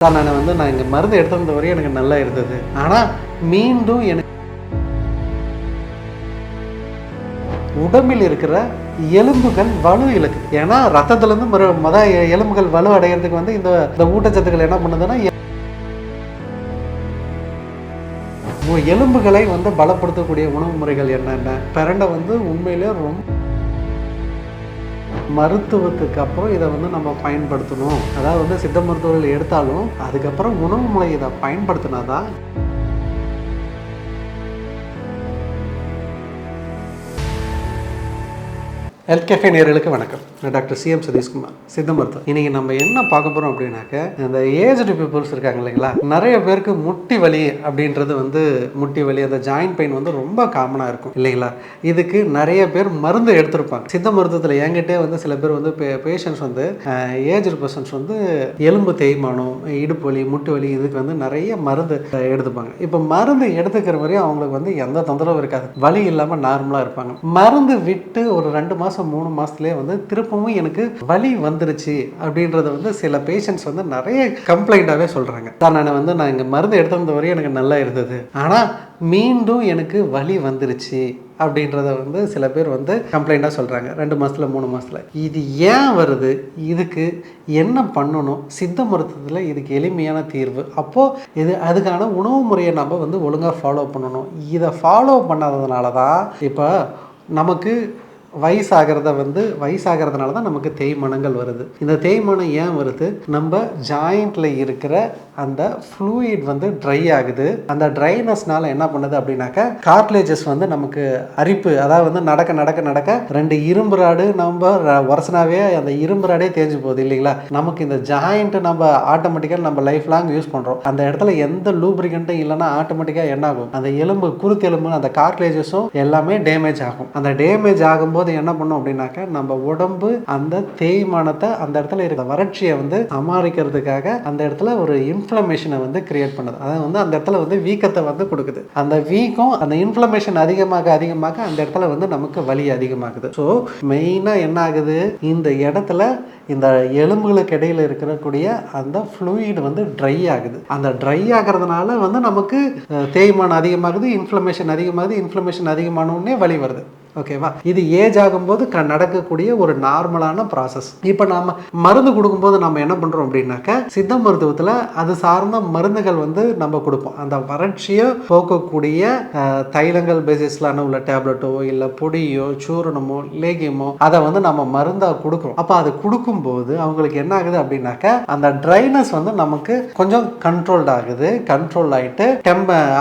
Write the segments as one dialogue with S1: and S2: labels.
S1: நான் இங்கே மருந்து எடுத்திருந்த வரையும் எனக்கு நல்லா இருந்தது. ஆனால் மீண்டும் எனக்கு உடம்பில் இருக்கிற எலும்புகள் வலு இழுக்கு. ஏன்னா ரத்தத்துலேருந்து எலும்புகள் வலு அடைகிறதுக்கு இந்த ஊட்டச்சத்துக்கள் என்ன பண்ணுதுன்னா எலும்புகளை பலப்படுத்தக்கூடிய உணவு முறைகள் என்னென்ன. பிரண்டை உண்மையிலே ரொம்ப மருத்துவத்துக்கு அப்புறம் இதை நம்ம பயன்படுத்தணும். அதாவது சித்த மருத்துவர்கள் எடுத்தாலும் அதுக்கப்புறம் உணவு முறை இதை பயன்படுத்தினாதான். ஹெல்த் கேஃபே நேயர்களுக்கு வணக்கம். நான் டாக்டர் சிஎம் சதீஷ்குமார், சித்த மருத்துவர். இன்றைக்கி நம்ம என்ன பார்க்க போகிறோம் அப்படின்னாக்க, இந்த ஏஜ்டு பீப்புள்ஸ் இருக்காங்க இல்லைங்களா, நிறைய பேருக்கு முட்டி வலி அப்படின்றது முட்டி வலி, அந்த ஜாயின்ட் பெயின் ரொம்ப காமனாக இருக்கும் இல்லைங்களா. இதுக்கு நிறைய பேர் மருந்து எடுத்திருப்பாங்க. சித்த மருத்துவத்தில் என்கிட்டே சில பேர் பேஷண்ட்ஸ் ஏஜ்டு பர்சன்ஸ் எலும்பு தேய்மானம், இடுப்பு வலி, முட்டு வலி, இதுக்கு நிறைய மருந்து எடுத்துப்பாங்க. இப்போ மருந்து எடுத்துக்கிற வரையும் அவங்களுக்கு எந்த தொந்தரவும் இருக்காது, வலி இல்லாமல் நார்மலாக இருப்பாங்க. மருந்து விட்டு ஒரு 2 மாதம் 3 மாதத்துலேயே திருப்பவும் எனக்கு வலி வந்துருச்சு அப்படின்றத சில பேஷண்ட்ஸ் நிறைய கம்ப்ளைண்ட்டாகவே சொல்கிறாங்க. நான் இங்கே மருந்து எடுத்திருந்த வரையும் எனக்கு நல்லா இருந்தது, ஆனால் மீண்டும் எனக்கு வலி வந்துருச்சு அப்படின்றத சில பேர் கம்ப்ளைண்ட்டாக சொல்கிறாங்க 2 மாதத்தில் 3 மாதத்தில். இது ஏன் வருது, இதுக்கு என்ன பண்ணணும்? சித்த மருத்துவத்தில் இதுக்கு எளிமையான தீர்வு. அப்போது அதுக்கான உணவு முறையை நம்ம ஒழுங்காக ஃபாலோ பண்ணணும். இதை ஃபாலோ பண்ணாததுனால தான் இப்போ நமக்கு வயசாகிறதுனால தான் நமக்கு தேய்மானங்கள் வருது. இந்த தேய்மானம் ஏன் வருது? நம்ம ஜாயிண்டில் இருக்கிற அந்த ஃப்ளூயிட் ட்ரை ஆகுது. அந்த ட்ரைனஸ்னால என்ன பண்ணுது அப்படின்னாக்கா, கார்ட்லேஜஸ் நமக்கு அரிப்பு, அதாவது நடக்க நடக்க நடக்க 2 இரும்பு ராடு நம்ம வருஷனாவே அந்த இரும்பு ராடே தேஞ்சு போகுது இல்லைங்களா. நமக்கு இந்த ஜாயிண்ட்டு நம்ம ஆட்டோமேட்டிக்காக நம்ம லைஃப் லாங் யூஸ் பண்ணுறோம். அந்த இடத்துல எந்த லூப்ரிகண்ட்டும் இல்லைன்னா ஆட்டோமேட்டிக்காக என்ன ஆகும், அந்த எலும்பு குருத்தெலும்பு அந்த கார்ட்லேஜஸும் எல்லாமே டேமேஜ் ஆகும். அந்த டேமேஜ் ஆகும்போது என்ன பண்ணும் அப்படின்னாக்கா, நம்ம உடம்பு அந்த தேய்மானத்தை, அந்த இடத்துல இருக்கிற வறட்சியை சமாளிக்கிறதுக்காக அந்த இடத்துல ஒரு இன்ஃப்ளமேஷனை கிரியேட் பண்ணுது. அதாவது அந்த இடத்துல வீக்கத்தை கொடுக்குது. அந்த வீக்கம், அந்த இன்ஃப்ளமேஷன் அதிகமாக அதிகமாக அந்த இடத்துல நமக்கு வலி அதிகமாகுது. ஸோ மெயினாக என்ன ஆகுது, இந்த இடத்துல இந்த எலும்புகளுக்கு இடையில இருக்கக்கூடிய அந்த ஃப்ளூயிட் ட்ரை ஆகுது. அந்த ட்ரை ஆகிறதுனால நமக்கு தேய்மானம் அதிகமாகுது, இன்ஃப்ளமேஷன் அதிகமானோடனே வலி வருது. ஓகேவா. இது ஏஜ் ஆகும்போது நடக்கக்கூடிய ஒரு நார்மலான ப்ராசஸ். இப்போ நம்ம மருந்து கொடுக்கும்போது நம்ம என்ன பண்ணுறோம் அப்படின்னாக்க, சித்த மருத்துவத்தில் அது சார்ந்த மருந்துகள் நம்ம கொடுப்போம். அந்த வறட்சியை போக்கக்கூடிய தைலங்கள் பேசிஸ்லான உள்ள டேப்லெட்டோ இல்லை பொடியோ சூரணமோ லேகியமோ அதை நம்ம மருந்தாக கொடுக்குறோம். அப்போ அது கொடுக்கும்போது அவங்களுக்கு என்ன ஆகுது அப்படின்னாக்க, அந்த ட்ரைனஸ் நமக்கு கொஞ்சம் கண்ட்ரோல்ட் ஆகுது. கண்ட்ரோல் ஆகிட்டு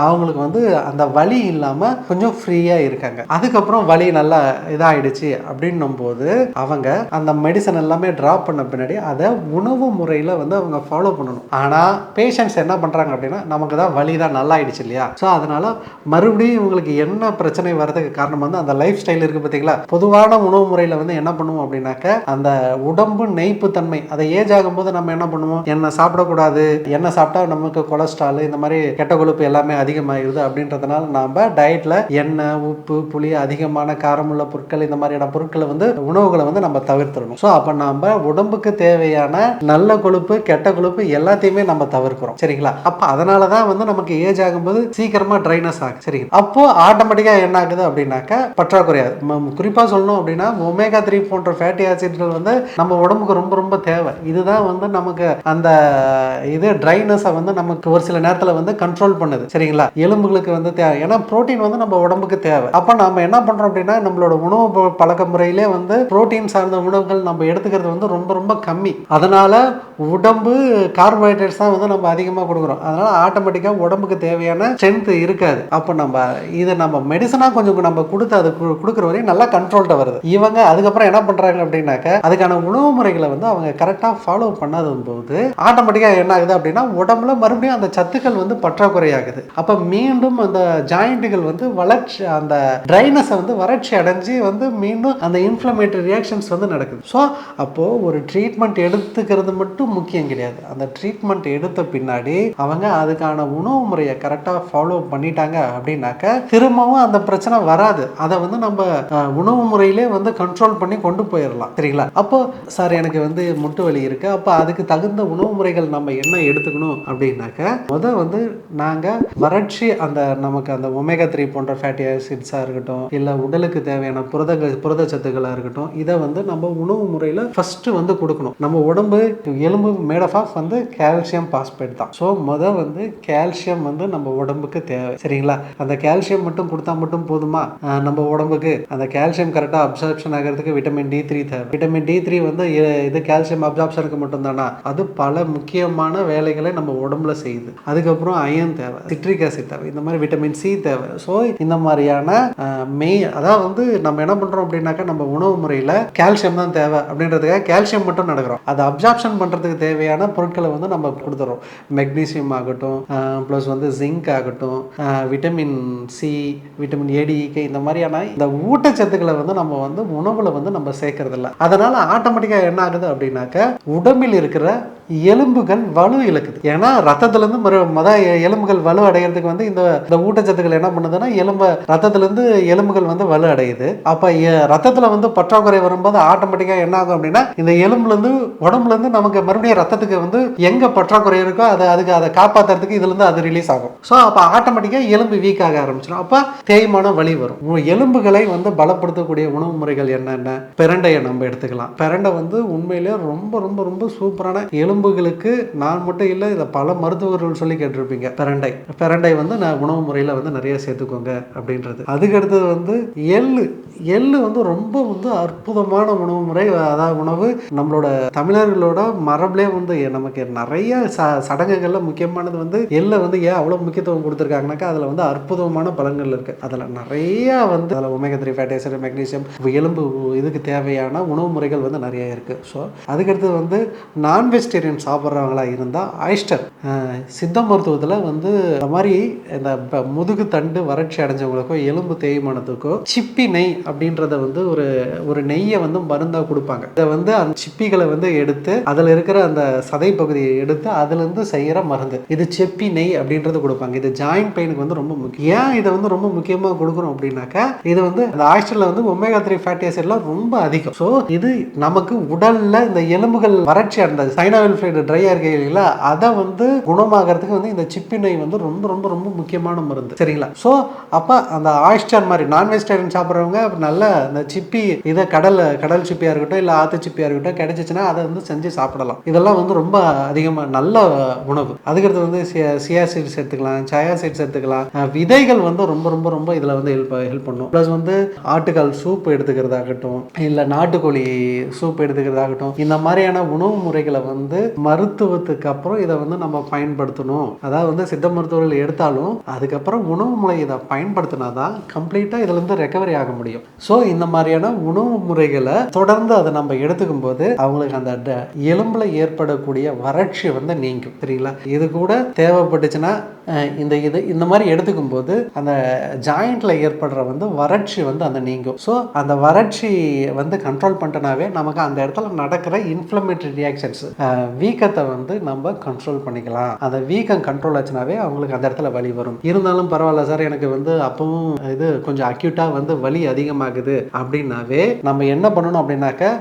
S1: அவங்களுக்கு அந்த வலி இல்லாமல் கொஞ்சம் ஃப்ரீயாக இருக்காங்க. அதுக்கப்புறம் வலி நல்லா இதாகிடுச்சு அப்படின்னும் போது அவங்க அந்த மெடிசன் எல்லாமே ட்ராப் பண்ண பின்னாடி அதை உணவு முறையில் அவங்க ஃபாலோ பண்ணணும். ஆனால் பேஷண்ட்ஸ் என்ன பண்ணுறாங்க அப்படின்னா, நமக்கு தான் வலி தான் நல்லா ஆயிடுச்சு இல்லையா, ஸோ அதனால் மறுபடியும் இவங்களுக்கு என்ன பிரச்சனை வர்றதுக்கு காரணம் அந்த லைஃப் ஸ்டைல் இருக்குது பார்த்தீங்களா. பொதுவான உணவு முறையில் என்ன பண்ணுவோம் அப்படின்னாக்க, அந்த உடம்பு நெய்ப்பு தன்மை, அதை ஏஜ் ஆகும்போது நம்ம என்ன பண்ணுவோம், எண்ணெய் சாப்பிடக்கூடாது, எண்ணெய் சாப்பிட்டா நமக்கு கொலஸ்ட்ரால் இந்த மாதிரி கெட்ட கொழுப்பு எல்லாமே அதிகமாகிடுது அப்படின்றதுனால நம்ம டயட்டில் எண்ணெய், உப்பு, புளி, அதிகமான காரமுள்ள பொருட்கள், இந்த மாதிரியான பொருட்களை உணவுகளை நம்ம தவிர்த்துடணும். ஸோ அப்போ நம்ம உடம்புக்கு தேவையான நல்ல கொழுப்பு, கெட்ட கொழுப்பு எல்லாத்தையுமே நம்ம தவிர்க்கிறோம். சரிங்களா. அப்போ அதனால தான் நமக்கு ஏஜ் ஆகும்போது சீக்கிரமா ட்ரைனஸ் ஆகும். சரிங்களா. அப்போ ஆட்டோமேட்டிக்காக என்ன ஆகுது அப்படின்னாக்க, பற்றாக்குறையாது. குறிப்பாக சொல்லணும் அப்படின்னா, ஒமேகா 3 போன்ற ஃபேட்டி ஆசிட்கள் நம்ம உடம்புக்கு ரொம்ப ரொம்ப தேவை. இதுதான் நமக்கு அந்த ட்ரைனஸை நமக்கு ஒரு சில நேரத்தில் கண்ட்ரோல் பண்ணுது. சரிங்களா. எலும்புகளுக்கு தேவை. ஏன்னா புரோட்டீன் நம்ம உடம்புக்கு தேவை. அப்போ நம்ம என்ன பண்றோம் அப்படின்னா, நம்மளோட உணவு பழக்க முறையிலே புரோட்டீன் சார்ந்த உணவுகள் நம்ம எடுத்துக்கிறது ரொம்ப ரொம்ப கம்மி. அதனால உடம்பு கார்போஹைட்ரேட்ஸ் தான் நம்ம அதிகமாக கொடுக்குறோம். அதனால ஆட்டோமேட்டிக்காக உடம்புக்கு தேவையான ஸ்ட்ரென்த் இருக்காது. அப்போ நம்ம மெடிசனாக கொஞ்சம் நம்ம கொடுத்து அது கொடுக்குற வரையும் நல்லா கண்ட்ரோல்ட்ட வருது. இவங்க அதுக்கப்புறம் என்ன பண்றாங்க அப்படின்னாக்க, அதுக்கான உணவு முறைகளை அவங்க கரெக்டாக ஃபாலோ பண்ணாத போது ஆட்டோமேட்டிக்காக என்ன ஆகுது அப்படின்னா, உடம்புல மறுபடியும் அந்த சத்துக்கள் பற்றாக்குறை ஆகுது. அப்போ மீண்டும் அந்த ஜாயிண்ட்டுகள் வளர்ச்சி, அந்த ட்ரைனஸை வர வறட்சி அடைஞ்சு வந்து மீண்டும் அந்த இன்ஃப்ளமேட்டரி ரியாக்ஷன்ஸ் வந்து நடக்குது. ஸோ அப்போது ஒரு ட்ரீட்மெண்ட் எடுத்துக்கிறது மட்டும் முக்கியம் கிடையாது. அந்த ட்ரீட்மெண்ட் எடுத்த பின்னாடி அவங்க அதுக்கான உணவு முறையை கரெக்டாக ஃபாலோ பண்ணிட்டாங்க அப்படின்னாக்க திரும்பவும் அந்த பிரச்சனை வராது. அதை வந்து நம்ம உணவு முறையிலே வந்து கண்ட்ரோல் பண்ணி கொண்டு போயிடலாம். சரிங்களா? அப்போ சார் எனக்கு வந்து முட்டு வலி இருக்கு, அப்போ அதுக்கு தகுந்த உணவு முறைகள் நம்ம என்ன எடுத்துக்கணும் அப்படின்னாக்க வந்து நாங்கள் வறட்சி அந்த நமக்கு அந்த ஒமேகா 3 போன்ற ஃபேட்டி ஆசிட்ஸாக இருக்கட்டும், இல்லை உடலுக்கு தேவையான புரதச்சத்துக்களாக இருக்கட்டும், இதை வந்து நம்ம உணவு முறையில் ஃபஸ்ட்டு வந்து கொடுக்கணும். நம்ம உடம்பு எலும்பு மேட் ஆஃப் வந்து கால்சியம் பாஸ்பேட் தான். ஸோ வந்து கால்சியம் வந்து நம்ம உடம்புக்கு தேவை. சரிங்களா? அந்த கால்சியம் மட்டும் கொடுத்தா மட்டும் போதுமா? நம்ம உடம்புக்கு அந்த கால்சியம் கரெக்டாக அப்சார்ப்ஷன் ஆகிறதுக்கு விட்டமின் D3 தேவை. விட்டமின் D3 வந்து இது கால்சியம் அப்சார்ப்ஷனுக்கு மட்டும் தானா? அது பல முக்கியமான வேலைகளை நம்ம உடம்புல செய்யுது. அதுக்கப்புறம் அயன் தேவை, சிட்ரிக் ஆசிட் தேவை, இந்த மாதிரி விட்டமின் C தேவை. ஸோ இந்த மாதிரியான அதாவது வந்து நம்ம என்ன பண்றோம் அப்படின்னாக்கா நம்ம உணவு முறையில் கால்சியம் தான் தேவை அப்படின்றதுக்காக கால்சியம் மட்டும் நடக்கிறோம். அதை அப்சார்ப்ஷன் பண்றதுக்கு தேவையான பொருட்களை வந்து நம்ம கொடுத்துறோம். மெக்னீசியம் ஆகட்டும், ப்ளஸ் வந்து ஜிங்க் ஆகட்டும், விட்டமின் C, விட்டமின் ADK, இந்த மாதிரியான இந்த ஊட்டச்சத்துக்களை வந்து நம்ம வந்து உணவுல வந்து நம்ம சேர்க்கறது இல்லை. அதனால ஆட்டோமேட்டிக்கா என்ன ஆகுது அப்படின்னாக்க உடம்பில் இருக்கிற எலும்புகள் வலு இழக்குது. ஏன்னா ரத்தத்திலிருந்து எலும்புகள் வலு அடைகிறதுக்கு வந்து இந்த ஊட்டச்சத்துக்கள் என்ன பண்ணுதுன்னா ரத்தத்திலிருந்து எலும்புகள் வந்து வலு அடையுது. அப்ப ரத்தத்துல வந்து பற்றாக்குறை வரும்போது ஆட்டோமேட்டிக்கா என்ன ஆகும் அப்படின்னா இந்த உடம்புல இருந்து நமக்கு மறுபடியும் ரத்தத்துக்கு வந்து எங்க பற்றாக்குறை இருக்கோ அதை காப்பாற்றுறதுக்கு இதுல இருந்து அது ரிலீஸ் ஆகும். ஸோ அப்போ ஆட்டோமேட்டிக்காக எலும்பு வீக் ஆக ஆரம்பிச்சிடும். அப்போ தேய்மான வலி வரும். எலும்புகளை வந்து பலப்படுத்தக்கூடிய உணவு முறைகள் என்னென்ன? பிரண்டையை நம்ம எடுத்துக்கலாம். பிரண்டை வந்து உண்மையிலே ரொம்ப ரொம்ப ரொம்ப சூப்பரான எலும்புகளுக்கு நான் மட்டும் இல்லை, இதை பல மருத்துவர்கள் சொல்லி கேட்டிருப்பீங்க. பிரண்டை வந்து நான் உணவு முறையில் வந்து நிறைய சேர்த்துக்கோங்க அப்படின்றது. அதுக்கடுத்தது வந்து எள்ளு வந்து ரொம்ப வந்து அற்புதமான உணவு முறை. அதாவது உணவு நம்மளோட தமிழர்களோட மரபுலே வந்து நமக்கு நிறைய சடங்குகள்ல முக்கியமானது வந்து எள்ளை வந்து ஏன் அவ்வளோ முக்கியத்துவம் கொடுத்துருக்காங்கனாக்கா அதில் வந்து அற்புதமான பலன்கள் இருக்கு. அதில் நிறைய வந்து அதில் ஒமேகா 3 ஃபேட்டி ஆசிட், மெக்னீசியம், எலும்பு இதுக்கு தேவையான உணவு முறைகள் வந்து நிறைய இருக்கு. ஸோ அதுக்கடுத்து வந்து நான் வெஜிடேரியன் சாப்பிட்றவங்களா இருந்தால் ஆயிஸ்டர் சித்த மருத்துவத்தில் வந்து இந்த மாதிரி இந்த முதுகு தண்டு வறட்சி அடைஞ்சவங்களுக்கோ எலும்பு தேய்மானத்துக்கோ சிப்பி நெய் அப்படின்றத வந்து ஒரு நெய்யை வந்து மருந்தாக கொடுப்பாங்க. இதை வந்து அந்த சிப்பிகளை வந்து எடுத்து அதில் இருக்கிற அந்த சதை பகுதியை எடுத்து அதுலேருந்து செய்கிற மருந்து, இது செப்பி நெய் அப்படின்றது கொடுப்பாங்க. இது ஜாயிண்ட் பெயினுக்கு வந்து ரொம்ப முக்கியம். ஏன் இதை வந்து ரொம்ப முக்கியமாக கொடுக்குறோம் அப்படின்னாக்கா இது வந்து அந்த ஆயிஸ்டரில் வந்து ஒமேகா 3 ஃபேட்டி ஆசிட்லாம் ரொம்ப அதிகம். ஸோ இது நமக்கு உடல்ல இந்த எலும்புகள் வறட்சி அடைந்தது சைனாவில் ஃப்ளைட் ட்ரையாக இருக்கு இல்லைங்களா, அதை வந்து குணமாகறதுக்கு வந்து இந்த சிப்பி நெய் வந்து ரொம்ப ரொம்ப ரொம்ப முக்கியமான மருந்து. சரிங்களா? ஸோ அப்போ அந்த ஆயிஸ்டர் மாதிரி நான் வெஜிடேரியன் சாப்பிட்றவங்க நல்ல இந்த சிப்பி இதை கடல் சிப்பியாக இருக்கட்டும் இல்லை ஆற்று சிப்பியாக இருக்கட்டும் கிடைச்சிச்சுன்னா அதை வந்து செஞ்சு சாப்பிடலாம். இதெல்லாம் வந்து ரொம்ப அதிகமாக நல்ல உணவு. அதுக்கடுத்து வந்து சியா சீட்ஸ் எடுத்துக்கலாம், சயா சீட்ஸ் எடுத்துக்கலாம். விதைகள் வந்து ரொம்ப ரொம்ப ரொம்ப இதில் வந்து ஹெல்ப் பண்ணும். ப்ளஸ் வந்து ஆட்டுக்கால் சூப் எடுத்துக்கிறதாகட்டும் இல்லை நாட்டுக்கோழி சூப் எடுத்துக்கிறதாகட்டும், இந்த மாதிரியான உணவு முறைகளை வந்து மருத்துவத்துக்கு அப்புறம் இதை வந்து நம்ம பயன்படுத்தணும். அதாவது வந்து சித்த மருத்துவர்கள் எடுத்தாலும் அதுக்கப்புறம் உணவு முறை இதை பயன்படுத்தினாதான் கம்ப்ளீட்டாக இதுல இருந்து ரெக்கவரி ஆக முடியும். ஸோ இந்த மாதிரியான உணவு முறைகளை தொடர்ந்து அதை நம்ம எடுத்துக்கும் போது அவங்களுக்கு அந்த எலும்புல ஏற்படக்கூடிய வறட்சி வந்து நீங்கும். சரிங்களா? இது கூட தேவைப்பட்டுச்சுன்னா இந்த மாதிரி எடுத்துக்கும் போது அந்த ஜாயிண்ட்ல ஏற்படுற வந்து வறட்சி வந்து அந்த நீங்கும். ஸோ அந்த வறட்சி வந்து கண்ட்ரோல் பண்ணிட்டனாவே நமக்கு அந்த இடத்துல நடக்கிற இன்ஃப்ளமேட்டரி ரியாக்ஷன்ஸ் வீக்கத்தை வந்து நம்ம கண்ட்ரோல் பண்ணிக்கலாம். அந்த வீக்கம் கண்ட்ரோல் ஆச்சுனாவே அவங்களுக்கு அந்த இடத்துல வலி வரும். இருந்தாலும் பரவாயில்ல சார் எனக்கு வந்து அப்பவும் இது கொஞ்சம் அக்யூட்டா வந்து வலி அதிகமாகுது அப்படின்னாவே நம்ம என்ன பண்ணணும் அப்படின்னாக்க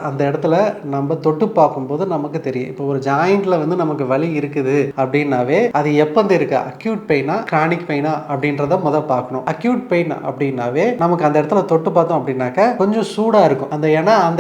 S1: அந்த இடத்துல நம்ம தொட்டு பார்க்கும்போது நமக்கு தெரியும். இப்போ ஒரு ஜாயிண்ட்ல வந்து நமக்கு வலி இருக்குது அப்படின்னாவே அது எப்போ இருக்கு, அக்யூட் பெயினா கிரானிக் பெயினா அப்படின்றத பார்க்கணும். அக்யூட் பெயின் அப்படின்னாவே நமக்கு அந்த இடத்துல தொட்டு பார்த்தோம் அப்படின்னாக்க கொஞ்சம் சூடா இருக்கும்.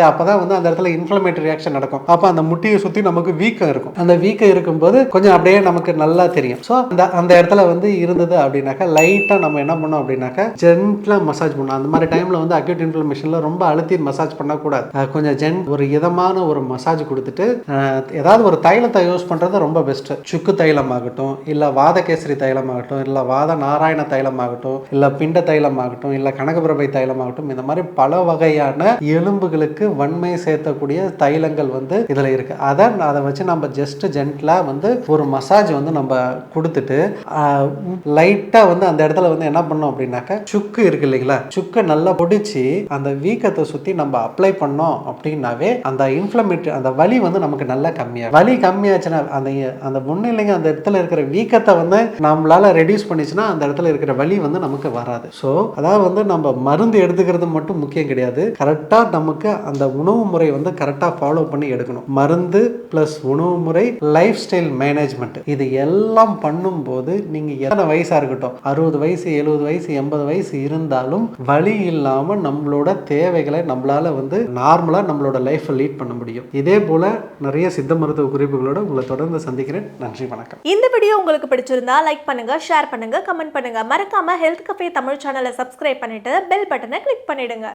S1: அப்பதான் வந்து அந்த இடத்துல இன்ஃப்ளமேட்டரி ரியாக்ஷன் நடக்கும். அப்ப அந்த முட்டியை சுத்தி நமக்கு வீக்கம் இருக்கும். அந்த வீக்கம் இருக்கும்போது கொஞ்சம் அப்படியே நமக்கு நல்லா தெரியும். ஸோ அந்த இடத்துல வந்து இருந்தது அப்படின்னாக்கா லைட்டா நம்ம என்ன பண்ணோம் அப்படின்னாக்கா ஜென்ட்லா மசாஜ் பண்ணணும். அந்த மாதிரி டைம்ல வந்து அக்யூட் இன்ஃப்ளமேஷன்ல ரொம்ப அழுத்தி மசாஜ் பண்ணக்கூடாது. கொஞ்சம் ஒரு இதமான ஒரு மசாஜ் கொடுத்துட்டு ஏதாவது ஒரு தைலத்தை யூஸ் பண்றது ரொம்ப பெஸ்ட். சுக்கு தைலம் ஆகட்டும், இல்ல வாதகேசரி தைலம் ஆகட்டும், இல்ல வாத நாராயண தைலம் ஆகட்டும், இல்ல பிண்ட தைலம் ஆகட்டும், இல்ல கனகபிரபை தைலம் ஆகட்டும், இந்த மாதிரி பல வகையான எலும்புகளுக்கு வன்மை சேர்த்தக்கூடிய தைலங்கள் வந்து இதுல இருக்கு. அதை தென் அதை வச்சு நம்ம ஜஸ்ட் ஜென்டலாக வந்து ஒரு மசாஜ் வந்து நம்ம கொடுத்துட்டு லைட்டாக வந்து அந்த இடத்துல வந்து என்ன பண்ணோம் அப்படின்னாக்கா சுக்கு இருக்கு இல்லைங்களா, சுக்கை நல்லா பொடிச்சு அந்த வீக்கத்தை சுற்றி நம்ம அப்ளை பண்ணோம் அப்படின்னாவே அந்த இன்ஃப்ளமேட்டரி அந்த வலி வந்து நமக்கு நல்லா கம்மியாகும். வலி கம்மியாச்சுன்னா அந்த அந்த முன்னிலைங்க அந்த இடத்துல இருக்கிற வீக்கத்தை வந்து நம்மளால ரெடியூஸ் பண்ணிச்சுன்னா அந்த இடத்துல இருக்கிற வலி வந்து நமக்கு வராது. ஸோ அதாவது வந்து நம்ம மருந்து எடுத்துக்கிறது மட்டும் முக்கியம் கிடையாது, கரெக்டாக நமக்கு அந்த உணவு முறை வந்து கரெக்டாக ஃபாலோ பண்ணி எடுக்கணும். மருந்து ப்ளஸ் உணவு முறை, லைஃப் ஸ்டைல் மேனேஜ்மெண்ட், இது எல்லாம் பண்ணும்போது நீங்கள் எத்தனை வயசாக இருக்கட்டும், 60 வயசு 70 வயசு 80 வயசு இருந்தாலும் வலி இல்லாமல் நம்மளோட தேவைகளை நம்மளால வந்து நார்மலாக நம்மளோட லைஃப்பை லீட் பண்ண முடியும். இதே போல நிறைய சித்த மருத்துவ குறிப்புகளோட உங்களை தொடர்ந்து சந்திக்கிறேன். நன்றி, வணக்கம்.
S2: இந்த வீடியோ உங்களுக்கு பிடிச்சிருந்தா லைக் பண்ணுங்க, ஷேர் பண்ணுங்க, கமெண்ட் பண்ணுங்க. மறக்காம ஹெல்த் கஃபே தமிழ் சேனலை சப்ஸ்கிரைப் பண்ணிட்டு பெல் பட்டனை கிளிக் பண்ணிடுங்க.